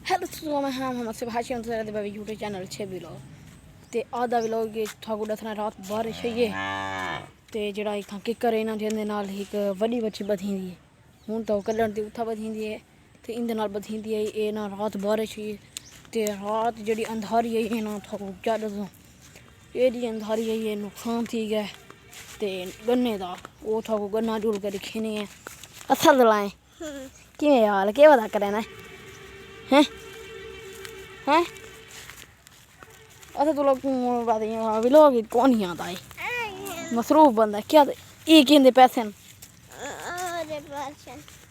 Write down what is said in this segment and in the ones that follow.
Hello दोस्तों, मैं हम से भाषा यूट्यूब चैनल 6 व्लॉग ते आधा व्लॉग थाकू दसना रात बारिश है ये ते जड़ा इथां किकर है ना जिंदे नाल एक वडी बच्ची बथींदी है हुन तो कलण दी उथा बथींदी है ते इंदे नाल बथींदी है ए ना रात बारिश है ते रात जड़ी अंधारी है ना थाकू क्या दसो एडी अंधारी है ये नुकसान थी गया ते गन्ने दा ओ थाकू गन्ना झूल के दिखने है असल लाए कि यार के बता करे ना हैं हैं अच्छा तो लोग बात ये व्लॉग कौन ही आता है मसरूफ बंदा क्या ये केंदे पैसे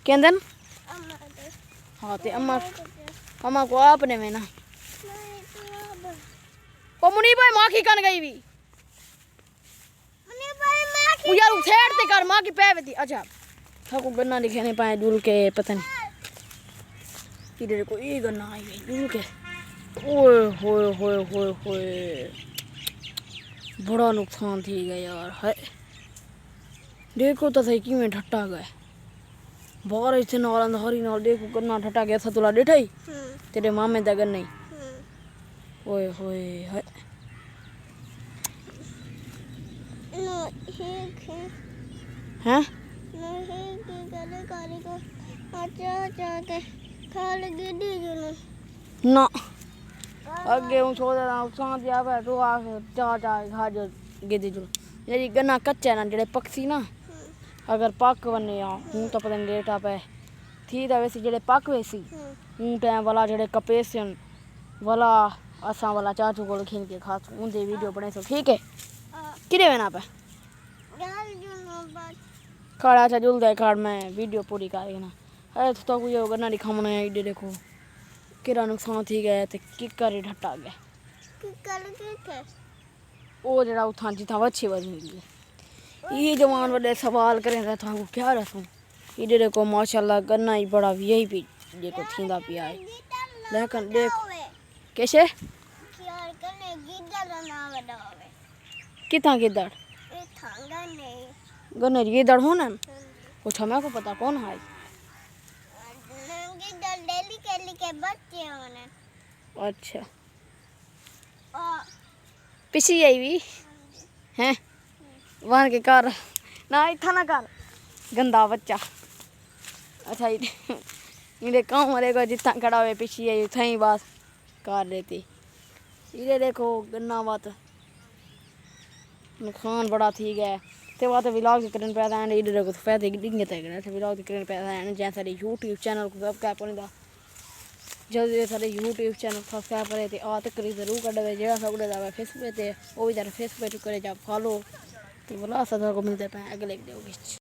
केंदे हाँ ते अम्मा को आपने में ना ओ मुनी भाई माँ की कन गई भी यार उठेड़ ते कर माँ की पैवे थी अच्छा थाको गन्ना दिखे नहीं पाए दूर के पता नहीं इधर को ये गन्ना आई है दूर के ओए होए होए होए होए बड़ा नुकसान थी गया यार है देखो तो सही किवें ठट्टा गए बारिश से नाल अंधारी नाल देखो गन्ना ठट्टा गया था तुला डेठा ही तेरे मामे दा गन्ना ही ओए होए है हैं ना अगे हूँ छोड़ देना नुकसान दिया पे तो आ चार खा जो गिदी जो ये गन्ना कच्चा ना जेड़े पक्षी ना अगर पक बने आ हूँ तो पता नहीं लेटा पे थी तो वैसे जेड़े पक वैसी हूँ टाइम वाला जेड़े कपेसन वाला असा वाला चाचू को खींच के खास उनसे वीडियो बने सो ठीक है किरे बना पे खाड़ा अच्छा जुल दे खाड़ में वीडियो पूरी करेगा ना अरे तो कोई गन्ना दिखाना है इधर देखो किरा नुकसान थी गया ते किकर ढट्टा गया ओ जरा उठा जिथा अच्छी बजी ये जवान बड़े सवाल करें था को क्या रसूं इधर देखो माशाल्लाह गन्ना ही बड़ा वीआईपी देखो थींदा पिया है लेकिन देखो कैसे कितना गिद्दड़ गन्ने गिद्दड़ हो ना वो छमे को पता कौन है अच्छा पिछी आई भी हैं वहां के कर ना इथा ना कर गंदा बच्चा अच्छा इधर काम वाले को जितना खड़ा हुए पिछी आई उथा ही बात कर देती इधर देखो गन्ना बात नुकसान बड़ा थी गया ते बात व्लॉग करने पैदा है इधर को फायदे डिंगे तक व्लॉग करने पैदा है जैसे यूट्यूब चैनल को सब्सक्राइब करने दा जल्दी सारे यूट्यूब चैनल सब्सक्राइब करे ते आ तक जरूर कड़वे जेड़ा सगड़े दा फेसबुक ते ओ भी जरा फेसबुक करे जा फॉलो ते बोला सदा को मिलते हैं अगले वीडियो में।